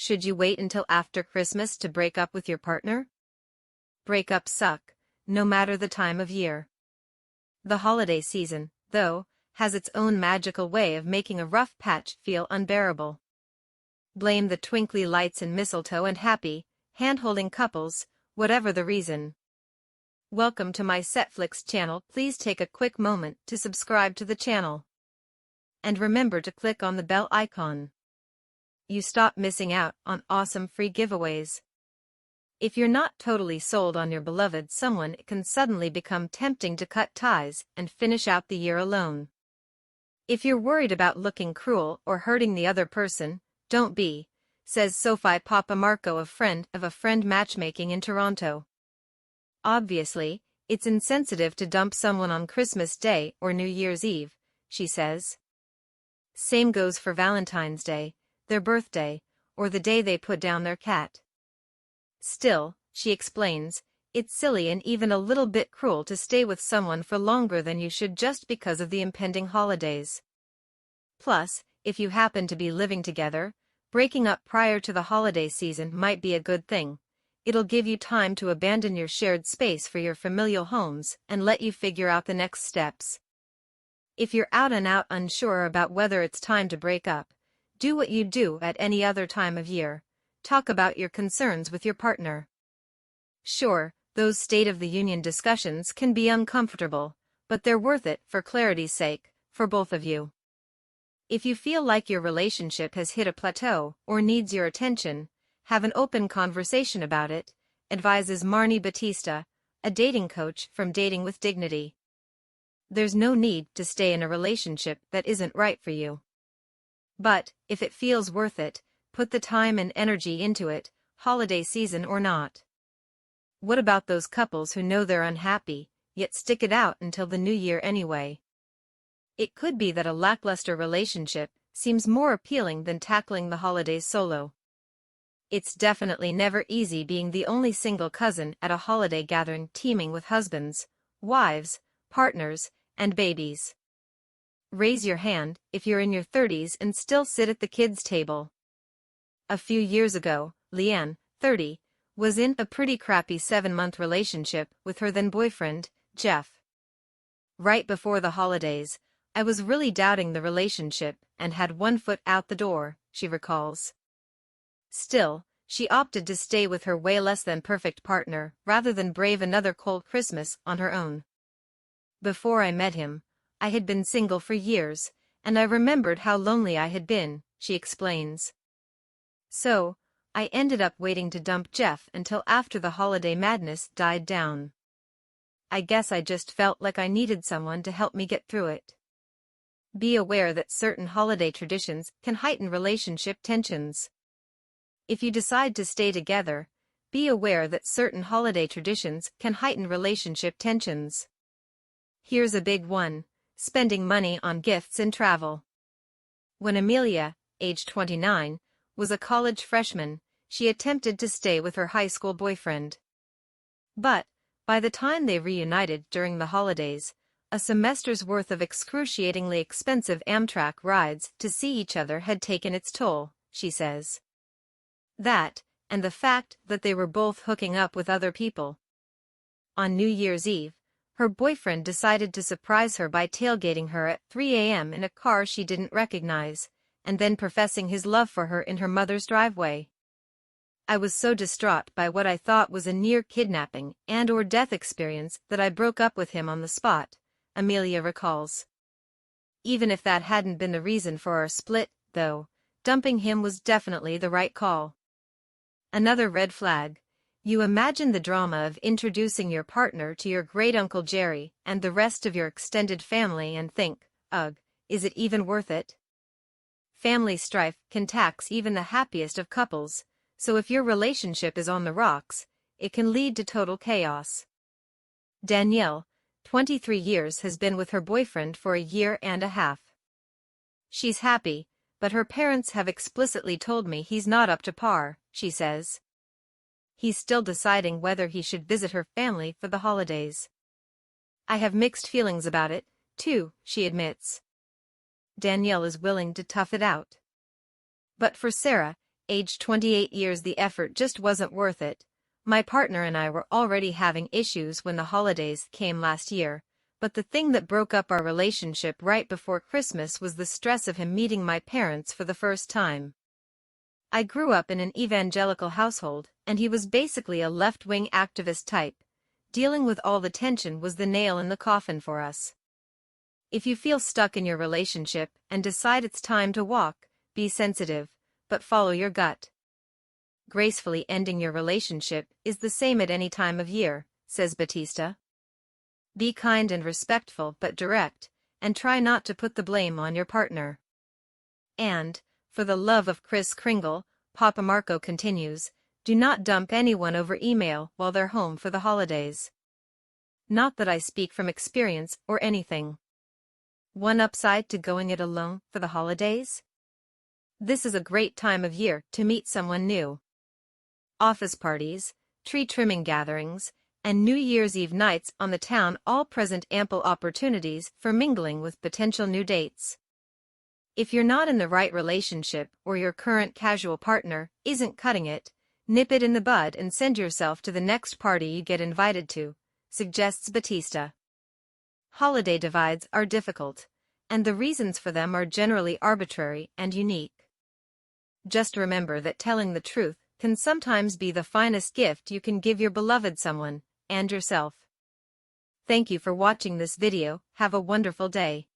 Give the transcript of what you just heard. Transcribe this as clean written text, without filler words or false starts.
should you wait until after Christmas to break up with your partner? Breakups suck, no matter the time of year. The holiday season, though, has its own magical way of making a rough patch feel unbearable. Blame the twinkly lights and mistletoe and happy, hand-holding couples, whatever the reason. Welcome to my Setflix channel. Please take a quick moment to subscribe to the channel. And remember to click on the bell icon. You stop missing out on awesome free giveaways. If you're not totally sold on your beloved someone, it can suddenly become tempting to cut ties and finish out the year alone. If you're worried about looking cruel or hurting the other person, don't be, says Sophie Papamarco, a friend matchmaking in Toronto. Obviously, it's insensitive to dump someone on Christmas Day or New Year's Eve, she says. Same goes for Valentine's Day, their birthday, or the day they put down their cat. Still, she explains, it's silly and even a little bit cruel to stay with someone for longer than you should just because of the impending holidays. Plus, if you happen to be living together, breaking up prior to the holiday season might be a good thing. It'll give you time to abandon your shared space for your familial homes and let you figure out the next steps. If you're out and out unsure about whether it's time to break up, do what you do at any other time of year. Talk about your concerns with your partner. Sure, those State of the Union discussions can be uncomfortable, but they're worth it for clarity's sake, for both of you. If you feel like your relationship has hit a plateau or needs your attention, have an open conversation about it, advises Marnie Batista, a dating coach from Dating with Dignity. There's no need to stay in a relationship that isn't right for you. But, if it feels worth it, put the time and energy into it, holiday season or not. What about those couples who know they're unhappy, yet stick it out until the new year anyway? It could be that a lackluster relationship seems more appealing than tackling the holidays solo. It's definitely never easy being the only single cousin at a holiday gathering teeming with husbands, wives, partners, and babies. Raise your hand if you're in your 30s and still sit at the kids' table. A few years ago, Leanne, 30, was in a pretty crappy 7-month relationship with her then-boyfriend, Jeff. Right before the holidays, I was really doubting the relationship and had one foot out the door, she recalls. Still, she opted to stay with her way less than perfect partner rather than brave another cold Christmas on her own. Before I met him, I had been single for years, and I remembered how lonely I had been, she explains. So, I ended up waiting to dump Jeff until after the holiday madness died down. I guess I just felt like I needed someone to help me get through it. Be aware that certain holiday traditions can heighten relationship tensions. If you decide to stay together, be aware that certain holiday traditions can heighten relationship tensions. Here's a big one: spending money on gifts and travel. When Amelia, age 29, was a college freshman, she attempted to stay with her high school boyfriend. But, by the time they reunited during the holidays, a semester's worth of excruciatingly expensive Amtrak rides to see each other had taken its toll, she says. That, and the fact that they were both hooking up with other people. On New Year's Eve, her boyfriend decided to surprise her by tailgating her at 3 a.m. in a car she didn't recognize, and then professing his love for her in her mother's driveway. I was so distraught by what I thought was a near kidnapping and/or death experience that I broke up with him on the spot, Amelia recalls. Even if that hadn't been the reason for our split, though, dumping him was definitely the right call. Another red flag: you imagine the drama of introducing your partner to your great-uncle Jerry and the rest of your extended family and think, ugh, is it even worth it? Family strife can tax even the happiest of couples, so if your relationship is on the rocks, it can lead to total chaos. Danielle, 23 years, has been with her boyfriend for a year and a half. She's happy, but her parents have explicitly told me he's not up to par, she says. He's still deciding whether he should visit her family for the holidays. I have mixed feelings about it, too, she admits. Danielle is willing to tough it out. But for Sarah, Age 28 years, the effort just wasn't worth it. My partner and I were already having issues when the holidays came last year, but the thing that broke up our relationship right before Christmas was the stress of him meeting my parents for the first time. I grew up in an evangelical household, and he was basically a left-wing activist type. Dealing with all the tension was the nail in the coffin for us. If you feel stuck in your relationship and decide it's time to walk, be sensitive, but follow your gut. Gracefully ending your relationship is the same at any time of year, says Batista. Be kind and respectful but direct, and try not to put the blame on your partner. And, for the love of Kris Kringle, Papa Marco continues, do not dump anyone over email while they're home for the holidays. Not that I speak from experience or anything. One upside to going it alone for the holidays? This is a great time of year to meet someone new. Office parties, tree trimming gatherings, and New Year's Eve nights on the town all present ample opportunities for mingling with potential new dates. If you're not in the right relationship or your current casual partner isn't cutting it, nip it in the bud and send yourself to the next party you get invited to, suggests Batista. Holiday divides are difficult, and the reasons for them are generally arbitrary and unique. Just remember that telling the truth can sometimes be the finest gift you can give your beloved someone, and yourself. Thank you for watching this video. Have a wonderful day.